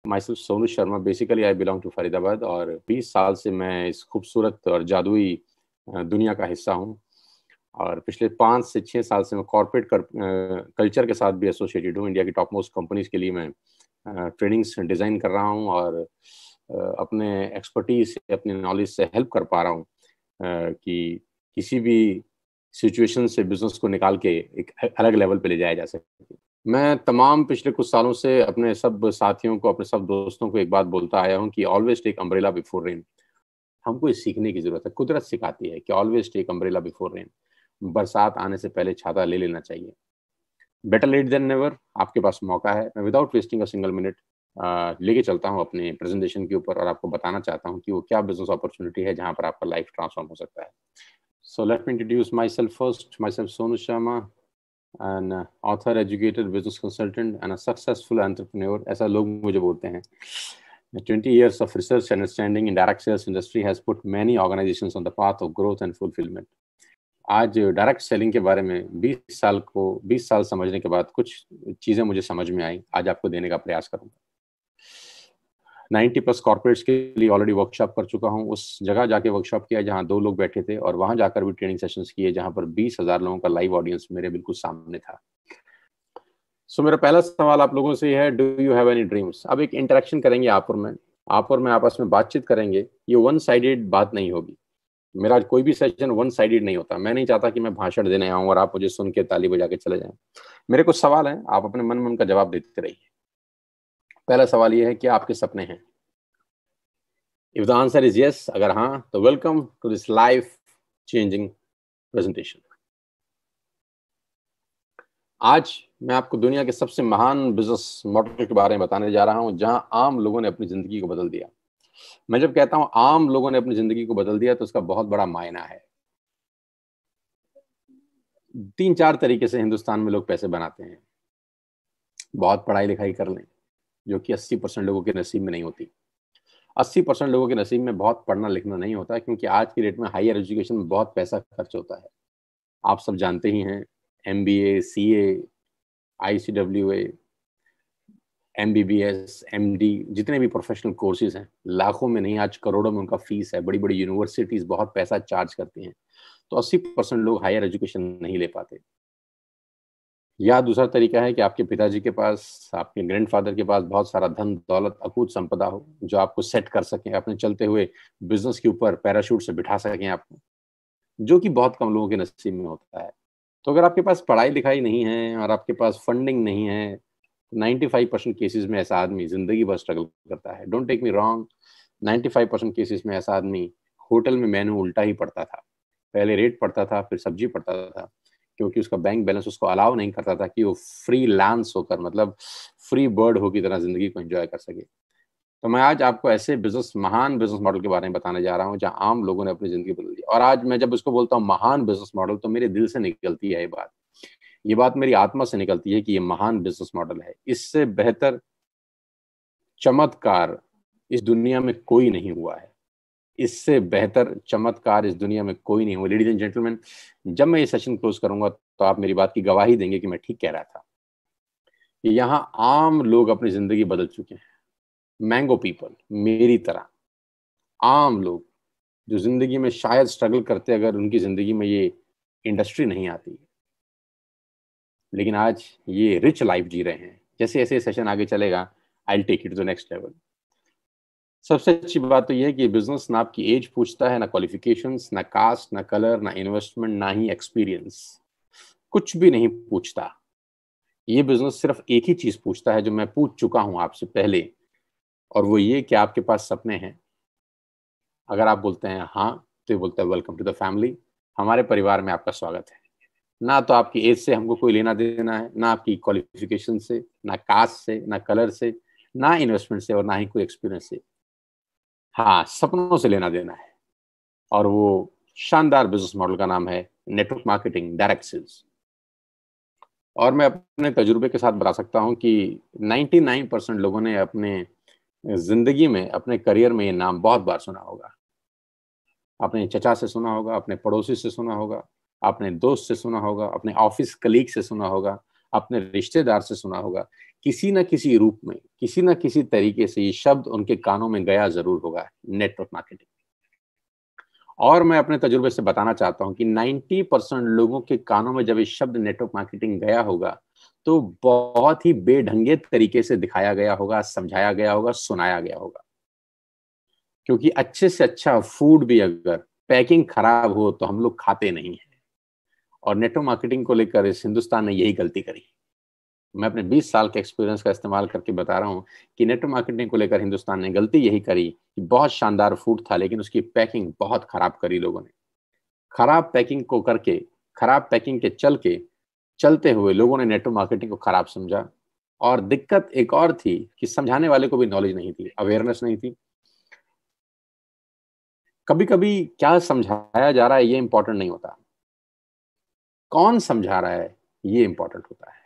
My self Sonu Sharma. Basically I belong to Faridabad और 20 साल से मैं इस खूबसूरत और जादुई दुनिया का हिस्सा हूँ। और पिछले 5 से 6 साल से मैं कॉर्पोरेट कल्चर के साथ भी एसोसिएटेड हूँ। इंडिया की टॉप मोस्ट कंपनीज के लिए मैं ट्रेनिंग्स डिज़ाइन कर रहा हूँ और अपने एक्सपर्टीज से, अपनी नॉलेज से हेल्प कर पा रहा हूँ कि किसी भी सिचुएशन से बिजनेस को निकाल के एक अलग लेवल पे ले जाया जा सके। मैं तमाम पिछले कुछ सालों से अपने सब साथियों को, अपने सब दोस्तों को एक बात बोलता आया हूँ कि always take umbrella before rain. हमको ये सीखने की जरूरत है। कुदरत सिखाती है कि always take umbrella before rain. बरसात आने से पहले छाता ले लेना चाहिए। Better late than never. आपके पास मौका है। मैं without wasting a single minute लेके चलता हूँ अपने प्रेजेंटेशन के ऊपर और आपको बताना चाहता हूँ कि वो क्या बिजनेस अपॉर्चुनिटी है जहाँ पर आपका लाइफ ट्रांसफॉर्म हो सकता है। So let me introduce my self first. My self Sonu Sharma, an author, educator, business consultant and a successful entrepreneur, ऐसा लोग मुझे बोलते हैं। 20 years of research and understanding in direct sales industry has put many organizations on the path of growth and fulfillment. आज direct selling के बारे में 20 साल समझने के बाद कुछ चीज़ें मुझे समझ में आई, आज आपको देने का प्रयास करूंगा। 90+ कॉर्पोरेट्स के लिए ऑलरेडी वर्कशॉप कर चुका हूं। उस जगह जाके वर्कशॉप किया जहां 2 लोग बैठे थे और वहां जाकर भी ट्रेनिंग सेशंस किए जहां पर 20,000 लोगों का लाइव ऑडियंस मेरे बिल्कुल सामने था। सो मेरा पहला सवाल आप लोगों से है, do you have any dreams? अब एक इंटरेक्शन करेंगे आप और मैं आपस में बातचीत करेंगे। ये वन साइडेड बात नहीं होगी। मेरा कोई भी सेशन वन साइडेड नहीं होता। मैं नहीं चाहता कि मैं भाषण देने आऊं और आप मुझे सुन के ताली बजा के चले जाएं। मेरे कुछ सवाल हैं, आप अपने मन में उनका जवाब देते रहिए। पहला सवाल ये है कि आपके सपने हैं? If the answer is yes, अगर हाँ तो welcome to this life changing presentation. आज मैं आपको दुनिया के सबसे महान बिजनेस मॉडल के बारे में बताने जा रहा हूं जहां आम लोगों ने अपनी जिंदगी को बदल दिया। मैं जब कहता हूं आम लोगों ने अपनी जिंदगी को बदल दिया तो उसका बहुत बड़ा मायना है। 3-4 तरीके से हिंदुस्तान में लोग पैसे बनाते हैं। बहुत पढ़ाई लिखाई कर लें, जो कि 80% लोगों के नसीब में नहीं होती। 80% लोगों के नसीब में बहुत पढ़ना लिखना नहीं होता, क्योंकि आज की डेट में हायर एजुकेशन में बहुत पैसा खर्च होता है। आप सब जानते ही हैं, MBA, CA, ICWA, MBBS, MD, जितने भी प्रोफेशनल कोर्सेज हैं, लाखों में नहीं आज करोड़ों में उनका फीस है। बड़ी बड़ी यूनिवर्सिटीज बहुत पैसा चार्ज करती हैं, तो 80% लोग हायर एजुकेशन नहीं ले पाते। या दूसरा तरीका है कि आपके पिताजी के पास, आपके ग्रैंडफादर के पास बहुत सारा धन दौलत, अकूत संपदा हो जो आपको सेट कर सकें, अपने चलते हुए बिजनेस के ऊपर पैराशूट से बिठा सकें आपको, जो कि बहुत कम लोगों के नसीब में होता है। तो अगर आपके पास पढ़ाई लिखाई नहीं है और आपके पास फंडिंग नहीं है, 95% केसेस में ऐसा आदमी जिंदगी भर स्ट्रगल करता है। Don't take me wrong, 95% cases में ऐसा आदमी होटल में मेनू उल्टा ही पड़ता था। पहले रेट पड़ता था, फिर सब्जी पड़ता था, क्योंकि उसका बैंक बैलेंस उसको अलाउ नहीं करता था कि वो फ्री लांस होकर, मतलब फ्री बर्ड हो की तरह जिंदगी को एंजॉय कर सके। तो मैं आज आपको ऐसे महान बिजनेस मॉडल के बारे में बताने जा रहा हूं जहां आम लोगों ने अपनी जिंदगी बदल दी। और आज मैं जब इसको बोलता हूं महान बिजनेस मॉडल, तो मेरे दिल से निकलती है ये बात मेरी आत्मा से निकलती है कि ये महान बिजनेस मॉडल है। इससे बेहतर चमत्कार इस दुनिया में कोई नहीं हुआ है। इससे बेहतर चमत्कार इस दुनिया में कोई नहीं हुआ। लेडीज एंड जेंटलमैन, जब मैं ये सेशन क्लोज करूंगा तो आप मेरी बात की गवाही देंगे कि मैं ठीक कह रहा था। यहाँ आम लोग अपनी जिंदगी बदल चुके हैं। मैंगो पीपल, मेरी तरह आम लोग जो जिंदगी में शायद स्ट्रगल करते अगर उनकी जिंदगी में ये इंडस्ट्री नहीं आती, लेकिन आज ये रिच लाइफ जी रहे हैं। जैसे जैसे सेशन आगे चलेगा, I will take it to the next level. सबसे अच्छी बात तो यह है कि बिजनेस ना आपकी एज पूछता है, ना क्वालिफिकेशंस, ना कास्ट, ना कलर, ना इन्वेस्टमेंट, ना ही एक्सपीरियंस, कुछ भी नहीं पूछता। ये बिजनेस सिर्फ एक ही चीज पूछता है जो मैं पूछ चुका हूं आपसे पहले, और वो ये कि आपके पास सपने हैं। अगर आप बोलते हैं हाँ, तो ये बोलता है वेलकम टू द फैमिली, हमारे परिवार में आपका स्वागत है। ना तो आपकी एज से हमको कोई लेना देना है, ना आपकी क्वालिफिकेशन से, ना कास्ट से, ना कलर से, ना इन्वेस्टमेंट से, और ना ही कोई एक्सपीरियंस से। हाँ, सपनों से लेना देना है। और वो शानदार बिजनेस मॉडल का नाम है नेटवर्क मार्केटिंग, डायरेक्ट सेल्स। और मैं अपने तजुर्बे के साथ बता सकता हूं कि 99% लोगों ने अपने जिंदगी में, अपने करियर में ये नाम बहुत बार सुना होगा। अपने चचा से सुना होगा, अपने पड़ोसी से सुना होगा, अपने दोस्त से सुना होगा, अपने ऑफिस कलीग से सुना होगा, अपने रिश्तेदार से सुना होगा, किसी न किसी रूप में, किसी न किसी तरीके से ये शब्द उनके कानों में गया जरूर होगा, नेटवर्क मार्केटिंग। और मैं अपने तजुर्बे से बताना चाहता हूं कि 90% लोगों के कानों में जब ये शब्द नेटवर्क मार्केटिंग गया होगा, तो बहुत ही बेढंगे तरीके से दिखाया गया होगा, समझाया गया होगा, सुनाया गया होगा। क्योंकि अच्छे से अच्छा फूड भी अगर पैकिंग खराब हो तो हम लोग खाते नहीं हैं। और नेटवर्क मार्केटिंग को लेकर इस हिंदुस्तान ने यही गलती करी। मैं अपने 20 साल के एक्सपीरियंस का इस्तेमाल करके बता रहा हूँ कि नेटवर्क मार्केटिंग को लेकर हिंदुस्तान ने गलती यही करी कि बहुत शानदार फूड था, लेकिन उसकी पैकिंग बहुत खराब करी लोगों ने। खराब पैकिंग को करके, खराब पैकिंग के चलते हुए लोगों ने नेटवर्क मार्केटिंग को खराब समझा। और दिक्कत एक और थी कि समझाने वाले को भी नॉलेज नहीं थी, अवेयरनेस नहीं थी। कभी कभी क्या समझाया जा रहा है ये इंपॉर्टेंट नहीं होता, कौन समझा रहा है ये इंपॉर्टेंट होता है।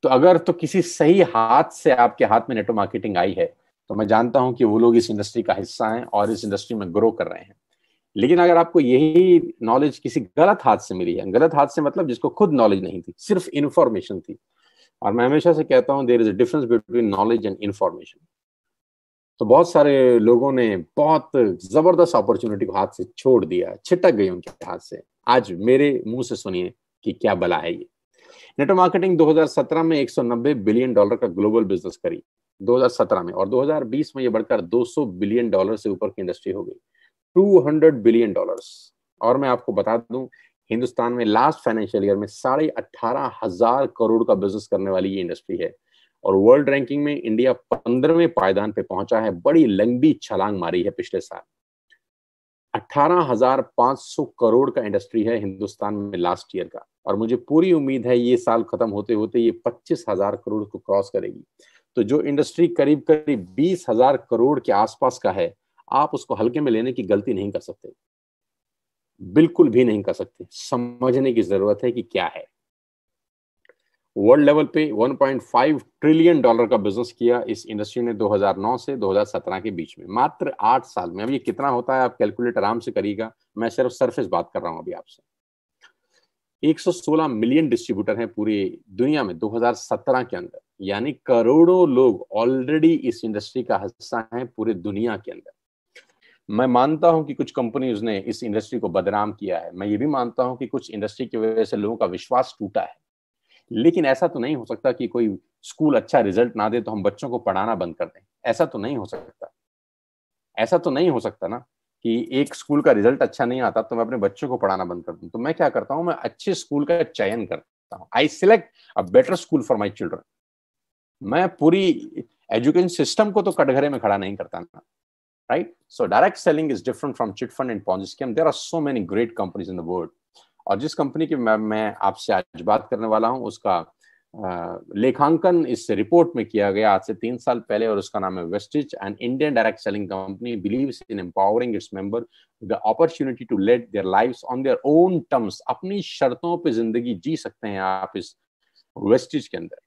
तो अगर तो किसी सही हाथ से आपके हाथ में नेटवर्क मार्केटिंग आई है, तो मैं जानता हूं कि वो लोग इस इंडस्ट्री का हिस्सा हैं और इस इंडस्ट्री में ग्रो कर रहे हैं। लेकिन अगर आपको यही नॉलेज किसी गलत हाथ से मिली है, गलत हाथ से मतलब जिसको खुद नॉलेज नहीं थी, सिर्फ इंफॉर्मेशन थी। और मैं हमेशा से कहता हूं there is a difference between knowledge and information. तो बहुत सारे लोगों ने बहुत जबरदस्त अपॉर्चुनिटी को हाथ से छोड़ दिया, छिटक गई उनके हाथ से। आज मेरे मुंह से सुनिए कि क्या बला है ये। नेटवर्क मार्केटिंग 2017 में $190 बिलियन का ग्लोबल बिजनेस करी 2017 में, और 2020 में ये बढ़कर $200 बिलियन से ऊपर की इंडस्ट्री हो गई, $200 बिलियन। और मैं आपको बता दूं, हिंदुस्तान में लास्ट फाइनेंशियल ईयर में 18,500 करोड़ का बिजनेस करने वाली ये इंडस्ट्री है। और वर्ल्ड रैंकिंग में इंडिया 15वें पायदान पे पहुंचा है, बड़ी लंबी छलांग मारी है पिछले साल। 18,500 करोड़ का इंडस्ट्री है हिंदुस्तान में लास्ट ईयर का, और मुझे पूरी उम्मीद है ये साल खत्म होते होते ये 25,000 करोड़ को क्रॉस करेगी। तो जो इंडस्ट्री करीब करीब 20,000 करोड़ के आसपास का है, आप उसको हल्के में लेने की गलती नहीं कर सकते, बिल्कुल भी नहीं कर सकते। समझने की जरूरत है कि क्या है। वर्ल्ड लेवल पे 1.5 ट्रिलियन डॉलर का बिजनेस किया इस इंडस्ट्री ने 2009 से 2017 के बीच में, मात्र 8 साल में। अब ये कितना होता है आप कैलकुलेट आराम से करिएगा, मैं सिर्फ सरफेस बात कर रहा हूं अभी आपसे। 116 मिलियन डिस्ट्रीब्यूटर हैं पूरी दुनिया में 2017 के अंदर, यानी करोड़ों लोग ऑलरेडी इस इंडस्ट्री का हिस्सा हैं पूरे दुनिया के अंदर। मैं मानता हूं कि कुछ कंपनीज ने इस इंडस्ट्री को बदनाम किया है, मैं ये भी मानता हूं कि कुछ इंडस्ट्री की वजह से लोगों का विश्वास टूटा है। लेकिन ऐसा तो नहीं हो सकता कि कोई स्कूल अच्छा रिजल्ट ना दे तो हम बच्चों को पढ़ाना बंद कर दें। ऐसा तो नहीं हो सकता, ऐसा तो नहीं हो सकता ना कि एक स्कूल का रिजल्ट अच्छा नहीं आता तो मैं अपने बच्चों को पढ़ाना बंद कर दूं। तो मैं क्या करता हूं, मैं अच्छे स्कूल का चयन करता हूं। आई select a better school for my children. मैं पूरी एजुकेशन सिस्टम को तो कटघरे में खड़ा नहीं करता ना, right. So direct selling is different from chit fund and Ponzi scheme. There are so many great companies in the world. और जिस कंपनी की मैं आपसे आज बात करने वाला हूं, उसका लेखांकन इस रिपोर्ट में किया गया आज से 3 साल पहले, और उसका नाम है Vestige. And Indian direct selling company believes in empowering its member the opportunity to led their lives on their own terms. अपनी शर्तों पे जिंदगी जी सकते हैं आप इस वेस्टिज के अंदर।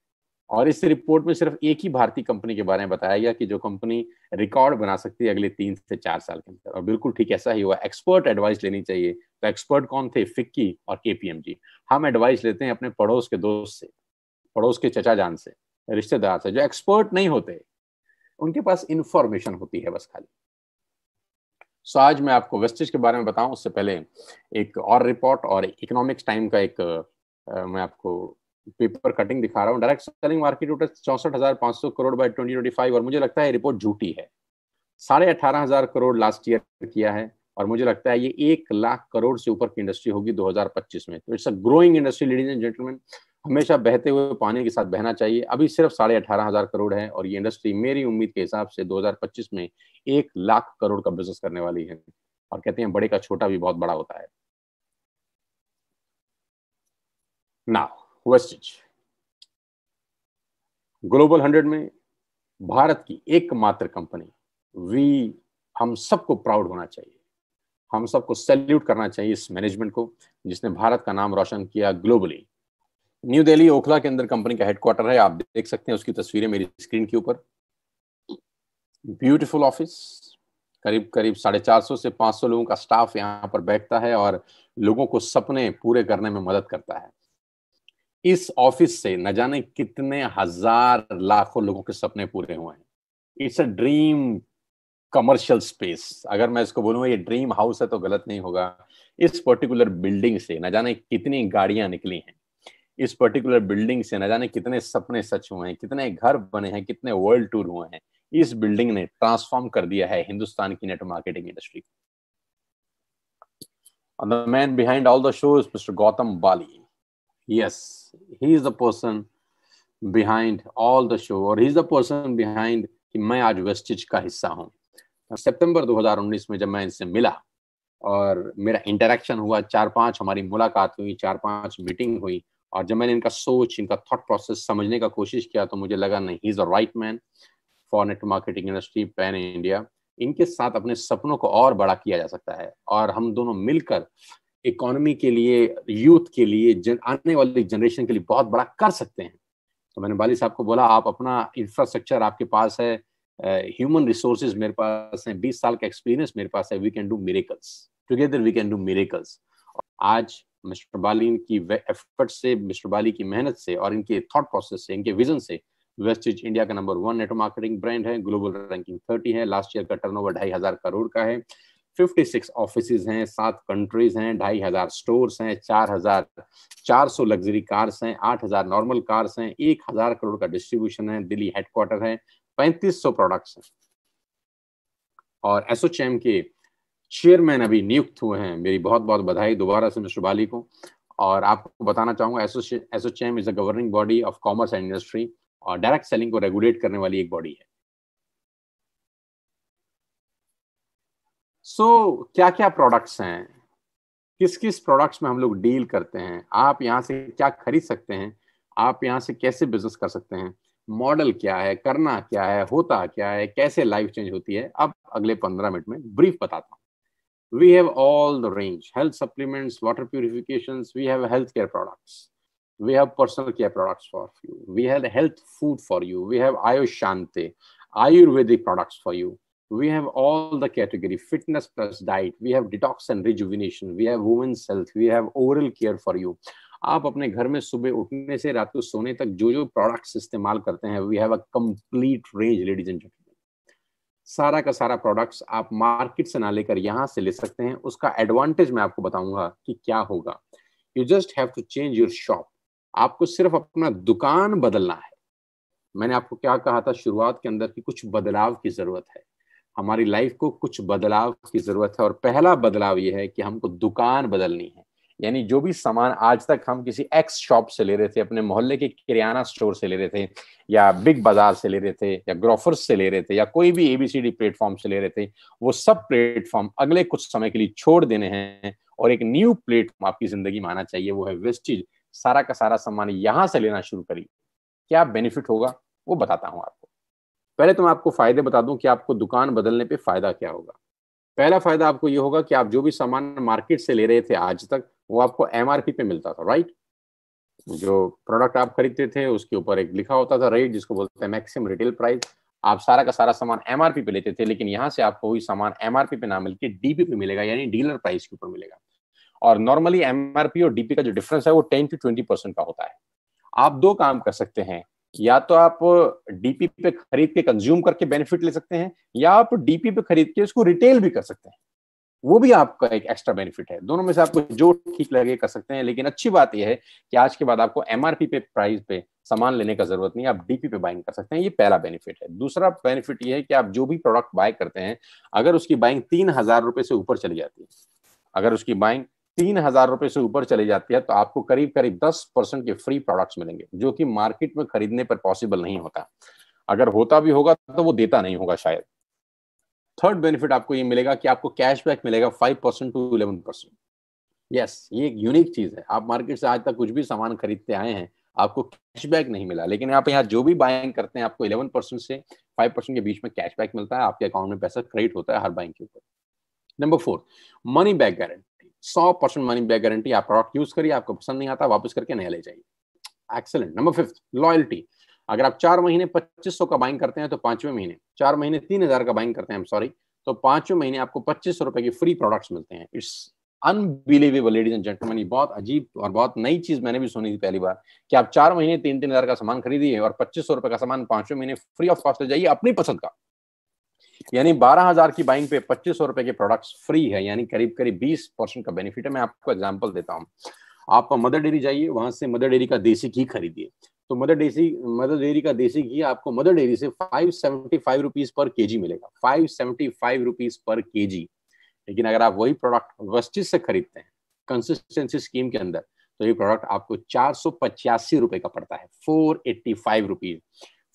और इस रिपोर्ट में सिर्फ एक ही भारतीय कंपनी के बारे में बताया गया कि जो कंपनी रिकॉर्ड बना सकती है अगले 3 से 4 साल के अंदर, और बिल्कुल ठीक ऐसा ही हुआ। एक्सपर्ट एडवाइस लेनी चाहिए, तो एक्सपर्ट कौन थे? फिक्की और केपीएमजी। हम एडवाइस लेते हैं अपने पड़ोस के दोस्त से, पड़ोस के चचा जान से, रिश्तेदार से, जो एक्सपर्ट नहीं होते, उनके पास इंफॉर्मेशन होती है बस खाली। सो आज मैं आपको वेस्टेज के बारे में बताऊं उससे पहले एक और रिपोर्ट और इकोनॉमिक्स टाइम का एक मैं आपको पेपर कटिंग दिखा रहा हूँ। Direct selling market 64,500 crore by 2025, और मुझे लगता है रिपोर्ट झूठी है। 18,500 करोड़ लास्ट ईयर किया है, और मुझे लगता है ये 1,00,000 करोड़ से ऊपर की इंडस्ट्री होगी 2025 में। तो it's a growing industry ladies and gentleman. हमेशा बहते हुए पानी के साथ बहना चाहिए। अभी सिर्फ 18,500 करोड़ है, और ये इंडस्ट्री मेरी उम्मीद के हिसाब से 2025 में 1,00,000 करोड़ का बिजनेस करने वाली है। और कहते हैं बड़े का छोटा भी बहुत बड़ा होता है। नाउ वेस्टिज ग्लोबल 100 में भारत की एकमात्र कंपनी। वी हम सबको प्राउड होना चाहिए, हम सबको सैल्यूट करना चाहिए इस मैनेजमेंट को जिसने भारत का नाम रोशन किया ग्लोबली। न्यू दिल्ली ओखला के अंदर कंपनी का हेडक्वार्टर है। आप देख सकते हैं उसकी तस्वीरें मेरी स्क्रीन के ऊपर। ब्यूटीफुल ऑफिस, करीब करीब 450 से 500 लोगों का स्टाफ यहाँ पर बैठता है और लोगों को सपने पूरे करने में मदद करता है। इस ऑफिस से न जाने कितने हजार लाखों लोगों के सपने पूरे हुए हैं। It's a dream commercial space. अगर मैं इसको बोलूँ ये ड्रीम हाउस है तो गलत नहीं होगा। इस पर्टिकुलर बिल्डिंग से न जाने कितनी गाड़ियां निकली हैं। इस पर्टिकुलर बिल्डिंग से न जाने कितने सपने सच हुए हैं, कितने घर बने हैं, कितने वर्ल्ड टूर हुए हैं। इस बिल्डिंग ने ट्रांसफॉर्म कर दिया है हिंदुस्तान की network marketing industry. And the man behind all the show is Mr. Gautam Bali. Yes, he is the person behind all the show, और he is the person behind कि मैं आज वेस्टिज का हिस्सा हूँ। सितंबर 2019 में जब मैं इनसे मिला और मेरा इंटरेक्शन हुआ, 4-5 हमारी मुलाकात हुई, 4-5 मीटिंग हुई, और जब मैंने इनका सोच, इनका थॉट प्रोसेस समझने का कोशिश किया तो मुझे लगा नहीं, he is the right man for network marketing industry pan India. इनके साथ अपने सपनों को और बड़ा किया जा सकता है, और हम दोनों मिलकर इकोनॉमी के लिए, यूथ के लिए, आने वाली जनरेशन के लिए बहुत बड़ा कर सकते हैं। तो मैंने बाली साहब को बोला, आप अपना इंफ्रास्ट्रक्चर आपके पास है, ह्यूमन रिसोर्सेज मेरे पास है, 20 साल का एक्सपीरियंस मेरे पास है, we can do miracles together, we can do miracles. आज मिस्टर बाली की एफर्ट से, मिस्टर बाली की मेहनत से और इनके थॉट प्रोसेस से, इनके विजन से वेस्टिज इंडिया का नंबर 1 नेटवर्क मार्केटिंग ब्रांड है। ग्लोबल रैंकिंग 30 है। लास्ट ईयर का टर्नओवर 2,500 करोड़ का है। 56 ऑफिसेज हैं, 7 कंट्रीज हैं, 2,500 स्टोर्स हैं, 4,400 लग्जरी कार्स हैं, 8,000 नॉर्मल कार्स हैं, 1,000 करोड़ का डिस्ट्रीब्यूशन है, दिल्ली हेडक्वार्टर है, 3,500 प्रोडक्ट्स हैं, और एसोचैम के चेयरमैन अभी नियुक्त हुए हैं। मेरी बहुत बहुत बधाई दोबारा से मिस्टर बाली को। और आपको बताना चाहूंगा, ASSOCHAM is a governing body of commerce and industry, और डायरेक्ट सेलिंग को रेगुलेट करने वाली एक बॉडी है। सो क्या क्या प्रोडक्ट्स हैं, किस किस प्रोडक्ट्स में हम लोग डील करते हैं, आप यहाँ से क्या खरीद सकते हैं, आप यहाँ से कैसे बिजनेस कर सकते हैं, मॉडल क्या है, करना क्या है, होता क्या है, कैसे लाइफ चेंज होती है, अब अगले 15 मिनट में ब्रीफ बताता हूँ। We have all the range: health supplements, water purifications, we have healthcare products, we have personal care products for you, we have health food for you, we have Ayush Shante, Ayurvedic products for you, we have all the category: fitness plus diet, we have detox and rejuvenation, we have women's health, we have oral care for you. आप अपने घर में सुबह उठने से रात को सोने तक जो जो प्रोडक्ट्स इस्तेमाल करते हैं, we have a complete range ladies and gentleman. सारा का सारा प्रोडक्ट्स आप मार्केट से ना लेकर यहाँ से ले सकते हैं। उसका एडवांटेज मैं आपको बताऊंगा कि क्या होगा। You just have to change your shop. आपको सिर्फ अपना दुकान बदलना है। मैंने आपको क्या कहा था शुरुआत के अंदर कि कुछ बदलाव की जरूरत है। हमारी लाइफ को कुछ बदलाव की जरूरत है, और पहला बदलाव यह है कि हमको दुकान बदलनी है। यानी जो भी सामान आज तक हम किसी एक्स शॉप से ले रहे थे, अपने मोहल्ले के किराना स्टोर से ले रहे थे, या बिग बाजार से ले रहे थे, या ग्रोफर्स से ले रहे थे, या कोई भी एबीसीडी प्लेटफॉर्म से ले रहे थे, वो सब प्लेटफॉर्म अगले कुछ समय के लिए छोड़ देने हैं, और एक न्यू प्लेटफॉर्म आपकी जिंदगी में आना चाहिए, वो है वेस्टिज। सारा का सारा सामान यहां से लेना शुरू करिए। क्या बेनिफिट होगा वो बताता हूं आपको। पहले तो मैं आपको फायदे बता दूं कि आपको दुकान बदलने पे फायदा क्या होगा। पहला फायदा आपको ये होगा कि आप जो भी सामान मार्केट से ले रहे थे आज तक, वो आपको एमआरपी पे मिलता था, राइट। जो प्रोडक्ट आप खरीदते थे उसके ऊपर एक लिखा होता था रेट, जिसको बोलते हैं मैक्सिमम रिटेल प्राइस। आप सारा का सारा सामान एमआरपी पे लेते थे, लेकिन यहाँ से आपको वही सामान एमआरपी पे ना मिलकर डीपी पे मिलेगा, यानी डीलर प्राइस के ऊपर मिलेगा। और नॉर्मली एमआरपी और डीपी का जो डिफरेंस है वो 10 to 20% का होता है। आप दो काम कर सकते हैं, या तो आप डीपी पे खरीद के कंज्यूम करके बेनिफिट ले सकते हैं, या आप डीपी पे खरीद के उसको रिटेल भी कर सकते हैं, वो भी आपका एक एक्स्ट्रा बेनिफिट है। दोनों में से आपको जो ठीक लगे कर सकते हैं। लेकिन अच्छी बात यह है कि आज के बाद आपको एमआरपी पे प्राइस पे सामान लेने का जरूरत नहीं, आप डीपी पे बाइंग कर सकते हैं। ये पहला बेनिफिट है। दूसरा बेनिफिट ये है कि आप जो भी प्रोडक्ट बाय करते हैं, अगर उसकी बाइंग 3,000 रुपए से ऊपर चली जाती है, अगर उसकी बाइंग 3,000 रुपए से ऊपर चली जाती है, तो आपको करीब करीब 10% के फ्री प्रोडक्ट्स मिलेंगे, जो कि मार्केट में खरीदने पर पॉसिबल नहीं होता। अगर होता भी होगा तो वो देता नहीं होगा शायद। थर्ड बेनिफिट आपको ये मिलेगा कि आपको कैशबैक मिलेगा 5% to 11%। यस, ये एक यूनिक चीज है। आप मार्केट से आज तक कुछ भी सामान खरीदते आए हैं, आपको कैशबैक नहीं मिला, लेकिन आप यहाँ जो भी बाइंग करते हैं, आपको 11% से 5% के बीच में कैशबैक मिलता है। आपके अकाउंट में पैसा क्रेडिट होता है हर बाइंग के ऊपर। Number 4, money back guarantee. 100% money back guarantee. आप प्रोडक्ट यूज करिए, आपको पसंद नहीं आता, वापस करके नया ले जाइए। एक्सेलेंट। Number 5, loyalty. अगर आप 4 महीने 2500 का बाइंग करते हैं, तो 5वें महीने 4 महीने 3,000 का बाइंग करते हैं, तो 5वें महीने आपको 2500 रुपए के फ्री प्रोडक्ट्स मिलते हैं। It's unbelievable ladies and gentleman, ये बहुत अजीब और बहुत नई चीज मैंने भी सुनी थी पहली बार कि आप 4 महीने 3-3 हजार का सामान खरीदिए और 2500 रुपए का सामान 5वें महीने फ्री ऑफ कॉस्ट ले जाइए अपनी पसंद का। यानी 12,000 की बाइंग पे 2500 रुपए के प्रोडक्ट्स फ्री है, यानी करीब करीब 20% का बेनिफिट है। मैं आपको एग्जांपल देता हूँ। आप मदर डेयरी जाइए, वहां से मदर डेयरी का देसी घी खरीदिए, तो मदर डेयरी का देसी घी आपको मदर डेयरी से 575 रुपीज पर केजी मिलेगा, 575 रुपीज पर केजी। लेकिन अगर आप वही प्रोडक्ट वेस्टिज से खरीदते हैं कंसिस्टेंसी स्कीम के अंदर, तो ये प्रोडक्ट आपको 485 रुपए का पड़ता है, 485 रुपीज।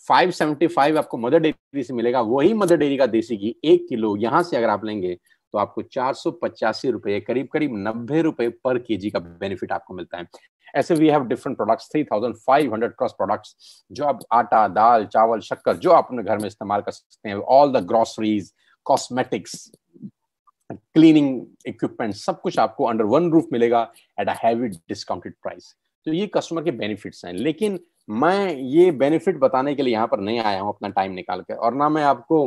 575 आपको मदर डेयरी से मिलेगा, वही मदर डेयरी का देसी घी 1 किलो यहां से अगर आप लेंगे तो आपको 485 रुपए, करीब करीब 90 रुपए पर केजी का बेनिफिट आपको मिलता है। ऐसे we have different products, 3500 plus products, जो आप आटा, दाल, चावल, शक्कर जो आप अपने घर में इस्तेमाल कर सकते हैं, all the groceries, cosmetics, cleaning equipment, सब कुछ आपको अंडर वन रूफ मिलेगा at a heavy discounted price. तो ये कस्टमर के बेनिफिट्स हैं। लेकिन मैं ये बेनिफिट बताने के लिए यहाँ पर नहीं आया हूँ अपना टाइम निकाल कर, और ना मैं आपको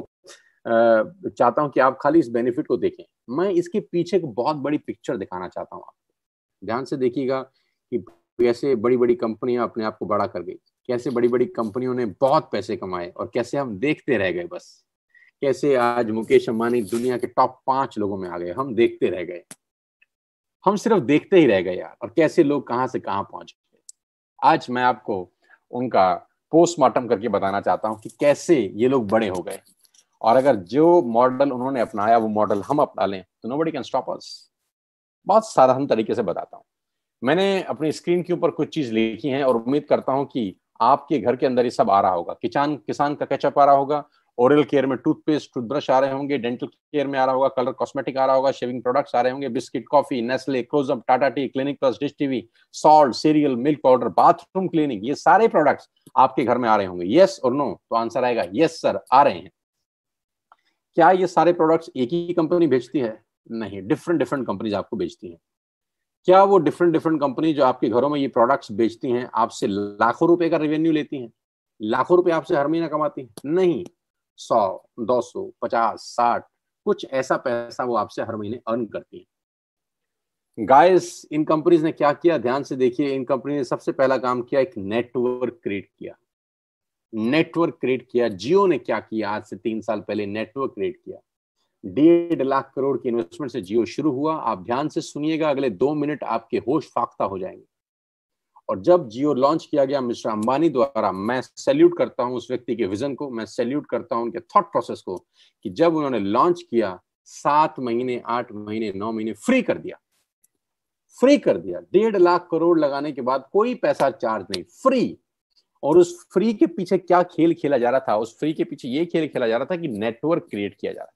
चाहता हूँ कि आप खाली इस बेनिफिट को देखें। मैं इसके पीछे एक बहुत बड़ी पिक्चर दिखाना चाहता हूँ आपको। ध्यान से देखिएगा कि कैसे बड़ी बड़ी कंपनियां अपने आप को बड़ा कर गई, कैसे बड़ी बड़ी कंपनियों ने बहुत पैसे कमाए और कैसे हम देखते रह गए बस। कैसे आज मुकेश अंबानी दुनिया के टॉप 5 लोगों में आ गए, हम देखते रह गए, हम सिर्फ देखते ही रह गए यार। और कैसे लोग कहां से कहां पहुंच गए। आज मैं आपको उनका पोस्टमार्टम करके बताना चाहता हूं कि कैसे ये लोग बड़े हो गए, और अगर जो मॉडल उन्होंने अपनाया वो मॉडल हम अपना लें तो नोबडी कैन स्टॉप अस। बहुत साधारण तरीके से बताता हूं। मैंने अपनी स्क्रीन के ऊपर कुछ चीज लिखी है और उम्मीद करता हूं कि आपके घर के अंदर ये सब आ रहा होगा। किसान का केचप आ रहा होगा, ओरल केयर में टूथपेस्ट टूथब्रश आ रहे होंगे, डेंटल केयर में आ रहा होगा कलर कॉस्मेटिक आ रहा होगा, शेविंग प्रोडक्ट्स आ रहे होंगे, biscuit, coffee, Nestle, Closeup, Tata tea, Clinic Plus, Dish TV, salt, cereal, milk powder, bathroom cleaning, ये सारे प्रोडक्ट्स आपके घर में आ रहे होंगे। यस और नो? तो आंसर आएगा यस सर, आ रहे हैं। क्या ये सारे प्रोडक्ट्स एक ही कंपनी बेचती है? नहीं, डिफरेंट डिफरेंट कंपनीज आपको बेचती हैं। क्या वो डिफरेंट डिफरेंट कंपनी जो आपके घरों में ये प्रोडक्ट्स बेचती हैं आपसे लाखों रुपए का रेवेन्यू लेती हैं? लाखों रुपए आपसे हर महीना कमाती हैं? नहीं, 100, 200, 50, 60 कुछ ऐसा पैसा वो आपसे हर महीने अर्न करती हैं। गाइस, इन कंपनीज ने क्या किया? ध्यान से देखिए। इन कंपनी ने सबसे पहला काम किया, एक नेटवर्क क्रिएट किया। नेटवर्क क्रिएट किया। जियो ने क्या किया? आज से 3 साल पहले नेटवर्क क्रिएट किया। 1.5 लाख करोड़ की इन्वेस्टमेंट से जियो शुरू हुआ। आप ध्यान से सुनिएगा, अगले 2 मिनट आपके होश फाख्ता हो जाएंगे। और जब जियो लॉन्च किया गया मिस्टर अंबानी द्वारा, मैं सैल्यूट करता हूं उस व्यक्ति के विजन को, मैं सैल्यूट करता हूं उनके थॉट प्रोसेस को, कि जब उन्होंने लॉन्च किया 7 महीने, 8 महीने, 9 महीने फ्री कर दिया। फ्री कर दिया। 1.5 लाख करोड़ लगाने के बाद कोई पैसा चार्ज नहीं, फ्री। और उस फ्री के पीछे क्या खेल खेला जा रहा था? उस फ्री के पीछे ये खेल खेला जा रहा था कि नेटवर्क क्रिएट किया जा रहा था।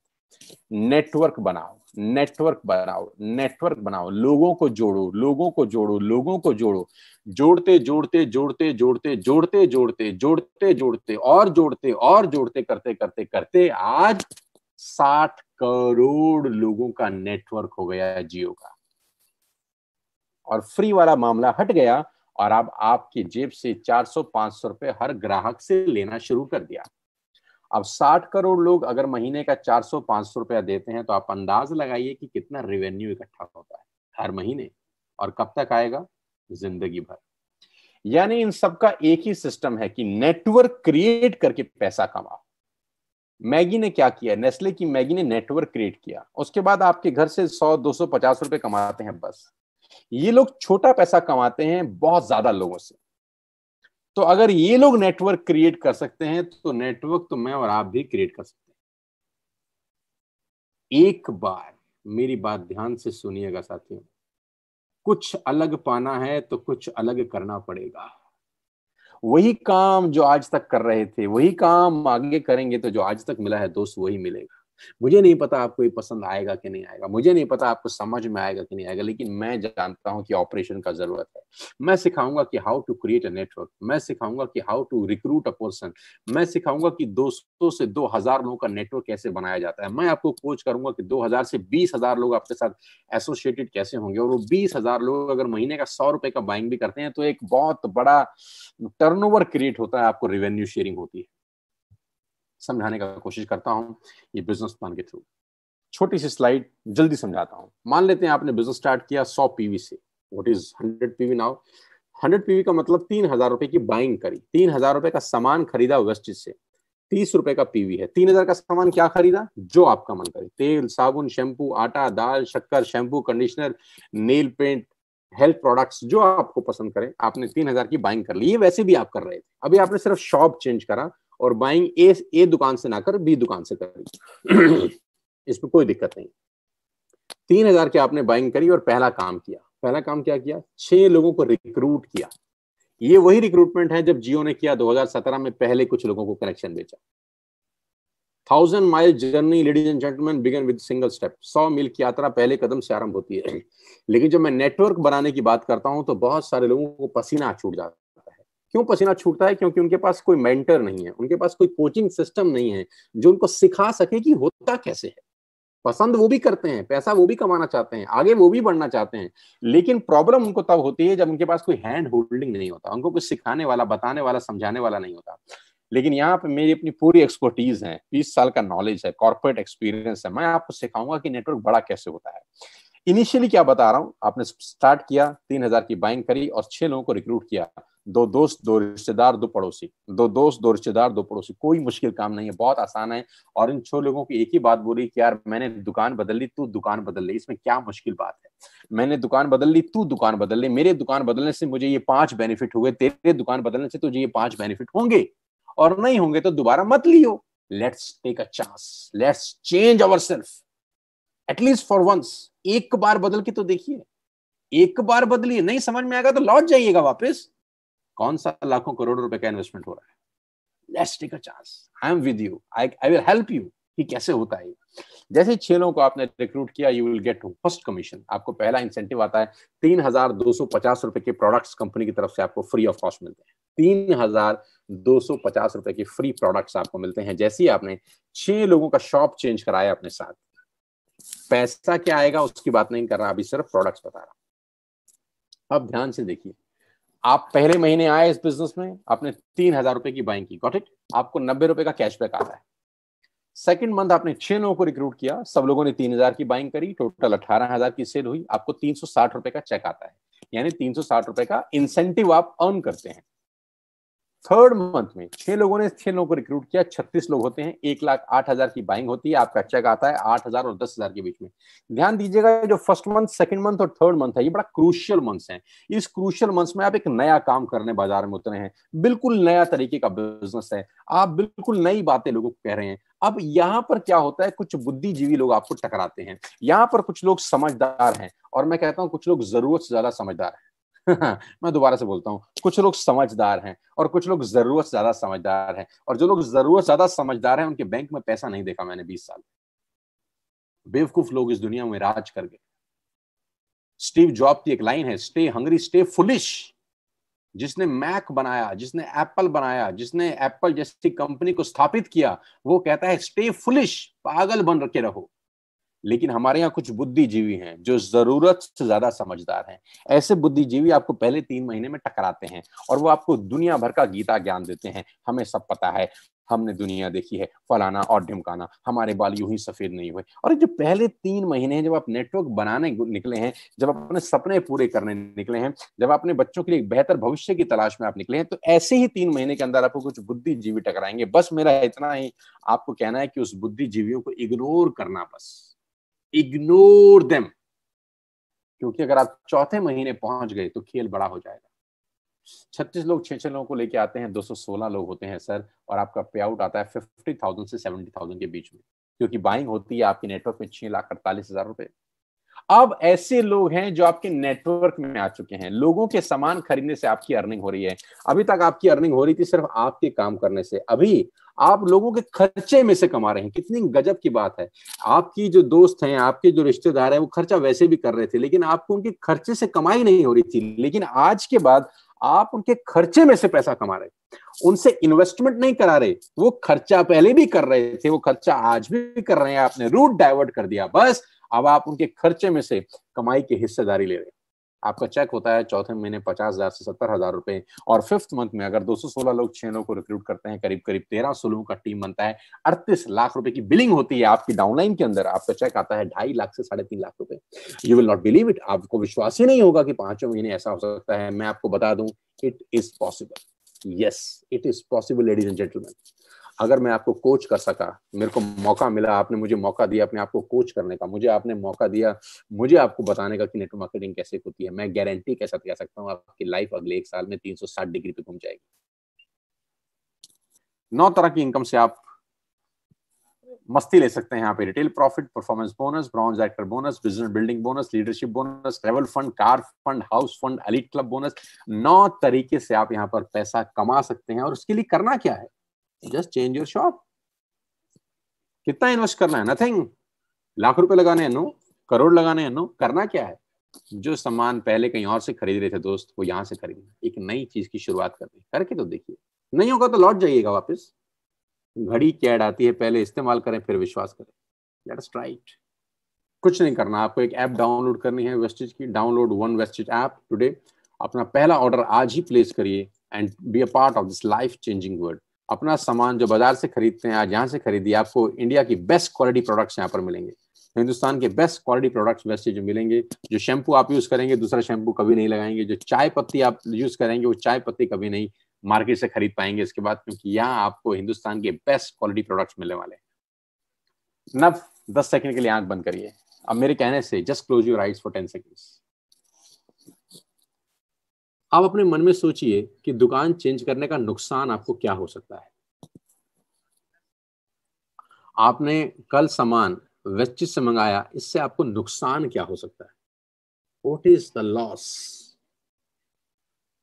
नेटवर्क बनाओ, नेटवर्क बनाओ, नेटवर्क बनाओ, लोगों को जोड़ो, लोगों को जोड़ो, लोगों को जोड़ो। जोड़ते जोड़ते जोड़ते जोड़ते जोड़ते जोड़ते जोड़ते जोड़ते और जोड़ते और जोड़ते करते करते करते आज 60 करोड़ लोगों का नेटवर्क हो गया है जियो का। और फ्री वाला मामला हट गया और अब आपकी जेब से 400-500 रुपए हर ग्राहक से लेना शुरू कर दिया। अब 60 करोड़ लोग अगर महीने का 400-500 रुपया देते हैं तो आप अंदाज लगाइए कि कितना रेवेन्यू इकट्ठा होता है हर महीने। और कब तक आएगा? जिंदगी भर। यानी इन सबका एक ही सिस्टम है कि नेटवर्क क्रिएट करके पैसा कमाओ। मैगी ने क्या किया? नेस्ले की मैगी ने नेटवर्क क्रिएट किया, उसके बाद आपके घर से 100, 200, 50 रुपए कमाते हैं बस। ये लोग छोटा पैसा कमाते हैं बहुत ज्यादा लोगों से। तो अगर ये लोग नेटवर्क क्रिएट कर सकते हैं तो नेटवर्क तो मैं और आप भी क्रिएट कर सकते हैं। एक बार मेरी बात ध्यान से सुनिएगा साथियों, कुछ अलग पाना है तो कुछ अलग करना पड़ेगा। वही काम जो आज तक कर रहे थे वही काम आगे करेंगे तो जो आज तक मिला है दोस्त वही मिलेगा। मुझे नहीं पता आपको ये पसंद आएगा कि नहीं आएगा, मुझे नहीं पता आपको समझ में आएगा कि नहीं आएगा, लेकिन मैं जानता हूं कि ऑपरेशन का जरूरत है। मैं सिखाऊंगा कि how to create a network, मैं सिखाऊंगा कि how to recruit a person, मैं सिखाऊंगा कि 200 से 2000 लोगों का नेटवर्क कैसे बनाया जाता है। मैं आपको कोच करूंगा कि 2000 से 20,000 लोग आपके साथ एसोसिएटेड कैसे होंगे। और वो 20,000 लोग अगर महीने का 100 रुपए का बाइंग भी करते हैं तो एक बहुत बड़ा टर्नओवर क्रिएट होता है, आपको रेवेन्यू शेयरिंग होती है। समझाने का कोशिश करता हूं ये बिजनेस प्लान के थ्रू। छोटी सी स्लाइड जल्दी समझाता हूं। मान लेते हैं आपने बिजनेस स्टार्ट किया 100 पीवी से। What is 100 PV now? 100 PV का मतलब 3,000 रुपए की बाइंग करी, 3,000 रुपए का सामान खरीदा वेस्टेज से, 30 रुपए का पीवी है। 3,000 का सामान क्या खरीदा? जो आपका मन करे, तेल, साबुन, शैम्पू, आटा, दाल, शक्कर, shampoo, conditioner, nail paint, health products, जो आपको पसंद करे, आपने 3,000 की बाइंग कर ली। ये वैसे भी आप कर रहे थे, अभी आपने सिर्फ शॉप चेंज करा और बाइंग ए दुकान से ना कर बी दुकान से करी। इसमें कोई दिक्कत नहीं। 3,000 की आपने बाइंग करी और पहला काम किया। पहला काम क्या किया? 6 लोगों को रिक्रूट किया। ये वही रिक्रूटमेंट है जब जियो ने किया 2017 में, पहले कुछ लोगों को कनेक्शन बेचा। 1000 mile journey ladies and gentleman begin with single step. 100 मील की यात्रा पहले कदम से आरंभ होती है। लेकिन जब मैं नेटवर्क बनाने की बात करता हूं तो बहुत सारे लोगों को पसीना छूट जाता है। क्यों पसीना छूटता है? क्योंकि उनके पास कोई मेंटर नहीं है, उनके पास कोई कोचिंग सिस्टम नहीं है जो उनको सिखा सके कि होता कैसे है। पसंद वो भी करते हैं, पैसा वो भी कमाना चाहते हैं, आगे वो भी बढ़ना चाहते हैं, लेकिन प्रॉब्लम उनको तब होती है जब उनके पास कोई हैंड होल्डिंग नहीं होता, उनको कुछ सिखाने वाला, बताने वाला, समझाने वाला नहीं होता। लेकिन यहाँ पे मेरी अपनी पूरी एक्सपर्टीज है, 20 साल का नॉलेज है, कॉर्पोरेट एक्सपीरियंस है। मैं आपको सिखाऊंगा कि नेटवर्क बड़ा कैसे होता है। इनिशियली क्या बता रहा हूँ, आपने स्टार्ट किया, 3,000 की बाइंग करी और 6 लोगों को रिक्रूट किया। 2 दोस्त, 2 रिश्तेदार, 2 पड़ोसी। 2 दोस्त, 2 रिश्तेदार, 2 पड़ोसी। कोई मुश्किल काम नहीं है, बहुत आसान है। और इन 6 लोगों की एक ही बात बोली कि यार मैंने दुकान बदल ली, तू दुकान बदल ले, इसमें क्या मुश्किल बात है? मैंने दुकान बदल ली, तू दुकान बदल ले, मेरे दुकान बदलने से मुझे ये 5 बेनिफिट हुए, तेरे दुकान बदलने से तुझे ये 5 बेनिफिट होंगे, और नहीं होंगे तो दोबारा मत लियो। Let's take a chance, let's change ourselves at least for once. एक बार बदल के तो देखिए, एक बार बदलिए, नहीं समझ में आएगा तो लौट जाइएगा वापस। कौन सा लाखों करोड़ों रुपए का इन्वेस्टमेंट हो रहा है? Let's take a chance, I am with you, I will help you कि कैसे होता है। जैसे 6 लोगों को आपने रिक्रूट किया, you will get first commission. आपको पहला इंसेंटिव आता है, 3,250 रुपए के प्रोडक्ट्स कंपनी की तरफ से आपको फ्री ऑफ कॉस्ट मिलते हैं। 3,250 रुपए के फ्री प्रोडक्ट्स आपको मिलते हैं जैसे ही आपने 6 लोगों का शॉप चेंज कराया अपने साथ। पैसा क्या आएगा उसकी बात नहीं कर रहा, अभी सिर्फ प्रोडक्ट्स बता रहा। अब ध्यान से देखिए, आप पहले महीने आए इस बिजनेस में, आपने 3,000 रुपए की बाइंग की, गॉट इट, आपको 90 रुपए का कैशबैक आता है। सेकंड मंथ आपने 6 लोगों को रिक्रूट किया, सब लोगों ने 3,000 की बाइंग करी, टोटल 18,000 की सेल हुई, आपको 360 रुपए का चेक आता है, यानी 360 रुपए का इंसेंटिव आप अर्न करते हैं। थर्ड मंथ में 6 लोगों ने 6 लोगों को रिक्रूट किया, 36 लोग होते हैं, 1,08,000 की बाइंग होती है, आपका चेक आता है 8,000 और 10,000 के बीच में। ध्यान दीजिएगा, जो फर्स्ट मंथ, सेकंड मंथ और थर्ड मंथ है, ये बड़ा क्रूशियल मंथ्स हैं। इस क्रूशियल मंथ्स में आप एक नया काम करने बाजार में उतरे हैं, बिल्कुल नया तरीके का बिजनेस है, आप बिल्कुल नई बातें लोगों को कह रहे हैं। अब यहाँ पर क्या होता है, कुछ बुद्धिजीवी लोग आपको टकराते हैं। यहाँ पर कुछ लोग समझदार हैं, और मैं कहता हूँ कुछ लोग जरूरत से ज्यादा समझदार हैं। मैं दोबारा से बोलता हूं, कुछ लोग समझदार हैं और कुछ लोग जरूरत ज्यादा समझदार हैं। और जो लोग जरूरत ज्यादा समझदार हैं उनके बैंक में पैसा नहीं देखा मैंने 20 साल। बेवकूफ लोग इस दुनिया में राज कर गए। स्टीव जॉब की एक लाइन है, स्टे हंग्री स्टे फुलिश। जिसने मैक बनाया, जिसने एप्पल बनाया, जिसने एप्पल जैसी कंपनी को स्थापित किया, वो कहता है स्टे फुलिश, पागल बन रखे रहो। लेकिन हमारे यहाँ कुछ बुद्धिजीवी हैं जो जरूरत से ज्यादा समझदार हैं। ऐसे बुद्धिजीवी आपको पहले 3 महीने में टकराते हैं और वो आपको दुनिया भर का गीता ज्ञान देते हैं। हमें सब पता है, हमने दुनिया देखी है, फलाना और ढिमकाना, हमारे बाल यूं ही सफेद नहीं हुए। और जो पहले 3 महीने हैं, जब आप नेटवर्क बनाने निकले हैं, जब आप अपने सपने पूरे करने निकले हैं, जब अपने बच्चों के लिए एक बेहतर भविष्य की तलाश में आप निकले हैं, तो ऐसे ही 3 महीने के अंदर आपको कुछ बुद्धिजीवी टकराएंगे। बस मेरा इतना ही आपको कहना है कि उस बुद्धिजीवियों को इग्नोर करना, बस इग्नोर देम। क्योंकि अगर आप चौथे महीने पहुंच गए तो खेल बड़ा हो जाएगा। 36 लोग 6 लोगों को लेके आते हैं, 216 लोग होते हैं सर, और आपका पे आउट आता है 50,000 से 70,000 के बीच में, क्योंकि बाइंग होती है आपके नेटवर्क में 6,48,000 रुपए। अब ऐसे लोग हैं जो आपके नेटवर्क में आ चुके हैं, लोगों के सामान खरीदने से आपकी अर्निंग हो रही है। अभी तक आपकी अर्निंग हो रही थी सिर्फ आपके काम करने से, अभी आप लोगों के खर्चे में से कमा रहे हैं। कितनी गजब की बात है। आपकी जो दोस्त हैं, आपके जो रिश्तेदार हैं, वो खर्चा वैसे भी कर रहे थे, लेकिन आपको उनके खर्चे से कमाई नहीं हो रही थी। लेकिन आज के बाद आप उनके खर्चे में से पैसा कमा रहे, उनसे इन्वेस्टमेंट नहीं करा रहे। वो खर्चा पहले भी कर रहे थे, वो खर्चा आज भी कर रहे हैं, आपने रूट डाइवर्ट कर दिया, बस अब आप उनके खर्चे में से कमाई की हिस्सेदारी ले रहे हैं। आपका चेक होता है चौथे महीने 50,000 से 70,000 रुपए, और फिफ्थ मंथ में अगर 216 लोग 6 लोग को रिक्रूट करते हैं, करीब करीब 1300 लोगों का टीम बनता है, 38 लाख रुपए की बिलिंग होती है आपकी डाउनलाइन के अंदर, आपका चेक आता है 2.5 लाख से 3.5 लाख रुपए। You will not believe it, आपको विश्वास ही नहीं होगा कि 5 महीने ऐसा हो सकता है। मैं आपको बता दूं, it is possible, yes it is possible ladies and gentleman. अगर मैं आपको कोच कर सका, मेरे को मौका मिला, आपने मुझे मौका दिया अपने आप को कोच करने का, मुझे आपने मौका दिया मुझे आपको बताने का कि नेटवर्क मार्केटिंग कैसे होती है, मैं गारंटी के साथ कह सकता हूँ आपकी लाइफ अगले 1 साल में 360 डिग्री पे घूम जाएगी। 9 तरह की इनकम से आप मस्ती ले सकते हैं यहाँ पे। Retail profit, performance bonus, bronze actor bonus, business building bonus, leadership bonus, travel fund, car fund, house fund, elite club bonus. 9 तरीके से आप यहाँ पर पैसा कमा सकते हैं, और उसके लिए करना क्या है, जस्ट चेंज योर शॉप। कितना इन्वेस्ट करना है, नथिंग। लाख रुपए लगाने हैं, नो। करोड़ लगाने हैं, नो। करना क्या है, जो सामान पहले कहीं और से खरीद रहे थे दोस्त, वो यहां से खरीदना, एक नई चीज की शुरुआत करनी, करके तो देखिए। नहीं होगा तो लौट जाइएगा वापस। घड़ी की ऐड आती है, पहले इस्तेमाल करें फिर विश्वास करें। Let's try it. कुछ नहीं करना, आपको एक ऐप डाउनलोड करनी है वेस्टेज की। Download one wastage app today. अपना पहला ऑर्डर आज ही प्लेस करिए and be a part of this life changing world. अपना सामान जो बाजार से खरीदते हैं, आज यहाँ से खरीदिए। आपको इंडिया की बेस्ट क्वालिटी प्रोडक्ट्स यहाँ पर मिलेंगे। हिंदुस्तान के बेस्ट क्वालिटी प्रोडक्ट्स वेस्टेज मिलेंगे। जो शैम्पू आप यूज करेंगे, दूसरा शैम्पू कभी नहीं लगाएंगे। जो चाय पत्ती आप यूज करेंगे, वो चाय पत्ती कभी नहीं मार्केट से खरीद पाएंगे इसके बाद, क्योंकि यहाँ आपको हिंदुस्तान के बेस्ट क्वालिटी प्रोडक्ट्स मिलने वाले हैं। नव 10 सेकंड के लिए आंख बंद करिए। अब मेरे कहने से just close your eyes for 10 seconds. आप अपने मन में सोचिए कि दुकान चेंज करने का नुकसान आपको क्या हो सकता है। आपने कल सामान वेस्टेज से मंगाया, इससे आपको नुकसान क्या हो सकता है, व्हाट इज द लॉस।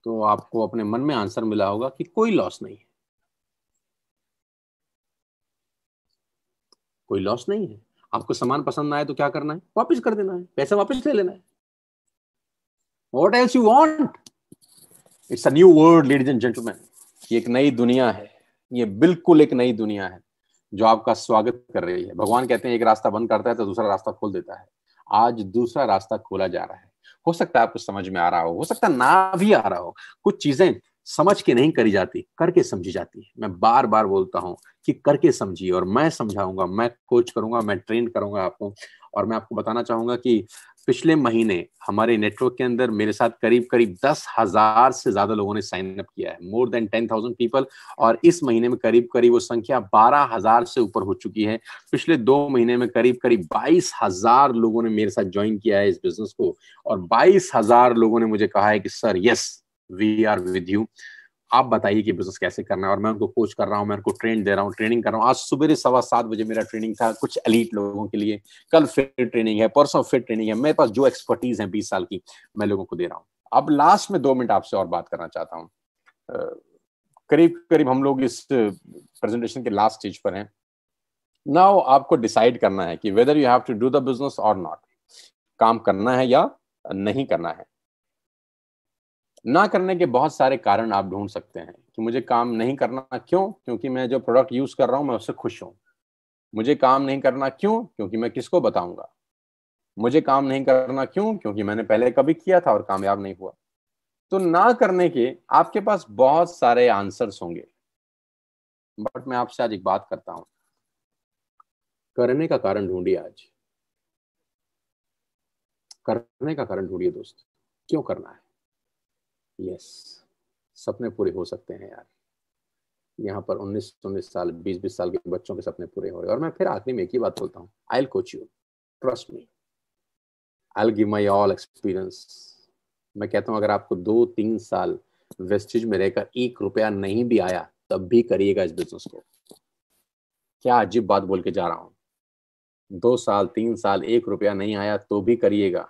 तो आपको अपने मन में आंसर मिला होगा कि कोई लॉस नहीं है, कोई लॉस नहीं है। आपको सामान पसंद ना आए तो क्या करना है, वापस कर देना है, पैसा वापस ले लेना है। What else you want. It's a new world ladies and gentleman. ये एक नई दुनिया है, ये बिल्कुल एक नई दुनिया है जो आपका स्वागत कर रही है। भगवान कहते हैं एक रास्ता बंद करता है तो दूसरा रास्ता खोल देता है। आज दूसरा रास्ता खोला जा रहा है। हो सकता है आपको समझ में आ रहा हो सकता है ना भी आ रहा हो। कुछ चीजें समझ के नहीं करी जाती, करके समझी जाती है। मैं बार बार बोलता हूं कि करके समझिए, और मैं समझाऊंगा, मैं कोच करूंगा, मैं ट्रेन करूंगा आपको। और मैं आपको बताना चाहूंगा कि पिछले महीने हमारे नेटवर्क के अंदर मेरे साथ करीब करीब 10,000 से ज्यादा लोगों ने साइन अप किया है, मोर देन 10,000 पीपल। और इस महीने में करीब करीब वो संख्या 12,000 से ऊपर हो चुकी है। पिछले 2 महीने में करीब करीब 22,000 लोगों ने मेरे साथ ज्वाइन किया है इस बिजनेस को, और 22,000 लोगों ने मुझे कहा है कि sir yes we are with you. आप बताइए कि बिजनेस कैसे करना है, और मैं उनको कोच कर रहा हूँ, मैं उनको ट्रेन दे रहा हूँ, ट्रेनिंग कर रहा हूँ। आज सुबह 7:15 मेरा ट्रेनिंग था कुछ एलीट लोगों के लिए। कल फिर ट्रेनिंग है, परसों फिर ट्रेनिंग है। मेरे पास जो एक्सपर्टीज है 20 साल की, मैं लोगों को दे रहा हूँ। अब लास्ट में 2 मिनट आपसे और बात करना चाहता हूँ। करीब करीब हम लोग इस प्रेजेंटेशन के लास्ट स्टेज पर हैं। नाउ आपको डिसाइड करना है कि whether you have to do the business और नॉट। काम करना है या नहीं करना है। ना करने के बहुत सारे कारण आप ढूंढ सकते हैं कि मुझे काम नहीं करना क्यों, क्योंकि मैं जो प्रोडक्ट यूज कर रहा हूं मैं उससे खुश हूं। मुझे काम नहीं करना क्यों, क्योंकि मैं किसको बताऊंगा। मुझे काम नहीं करना क्यों, क्योंकि मैंने पहले कभी किया था और कामयाब नहीं हुआ। तो ना करने के आपके पास बहुत सारे आंसर्स होंगे, बट मैं आपसे आज एक बात करता हूं। करने का कारण ढूंढिए आज। करने का कारण ढूंढिए दोस्त, क्यों करना है। यस, सपने पूरे हो सकते हैं यार। यहाँ पर 19-19 साल 20-20 साल के बच्चों के सपने पूरे हो रहे हैं। और मैं फिर आखिरी में एक ही बात बोलता हूँ, I will coach you, trust me, I will give my all experience. मैं कहता हूँ अगर आपको 2-3 साल वेस्टेज में रहकर 1 रुपया नहीं भी आया, तब भी करिएगा इस बिजनेस को। क्या अजीब बात बोल के जा रहा हूँ। 2 साल 3 साल 1 रुपया नहीं आया तो भी करिएगा।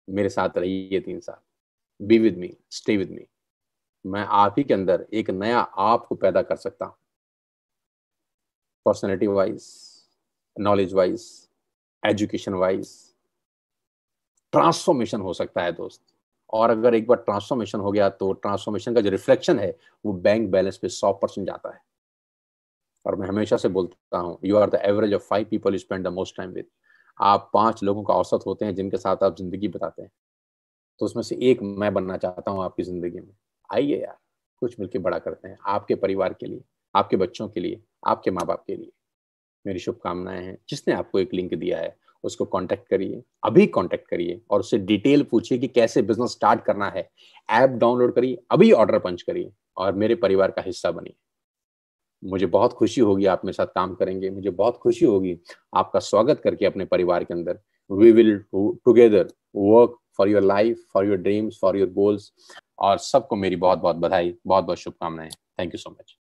मेरे साथ रहिए 3 साल। Be with me, stay with me. मैं आप ही के अंदर एक नया आप को पैदा कर सकता हूँ। Personality wise, knowledge wise, education wise transformation हो सकता है दोस्त। और अगर एक बार ट्रांसफॉर्मेशन हो गया तो ट्रांसफॉर्मेशन का जो रिफ्लेक्शन है वो बैंक बैलेंस पे 100% जाता है। और मैं हमेशा से बोलता हूँ, you are the average of 5 people you spend the most time with. आप 5 लोगों का औसत होते हैं जिनके साथ आप जिंदगी बताते हैं। तो उसमें से एक मैं बनना चाहता हूँ आपकी जिंदगी में। आइए यार, कुछ मिलकर बड़ा करते हैं, आपके परिवार के लिए, आपके बच्चों के लिए, आपके माँ बाप के लिए। मेरी शुभकामनाएं हैं। जिसने आपको एक लिंक दिया है उसको कांटेक्ट करिए, अभी कांटेक्ट करिए और उससे डिटेल पूछिए कि कैसे बिजनेस स्टार्ट करना है। ऐप डाउनलोड करिए, अभी ऑर्डर पंच करिए और मेरे परिवार का हिस्सा बनिए। मुझे बहुत खुशी होगी आप मेरे साथ काम करेंगे, मुझे बहुत खुशी होगी आपका स्वागत करके अपने परिवार के अंदर। We will together work for your life, for your dreams, for your goals. और सबको मेरी बहुत बहुत बधाई, बहुत बहुत शुभकामनाएं। Thank you so much.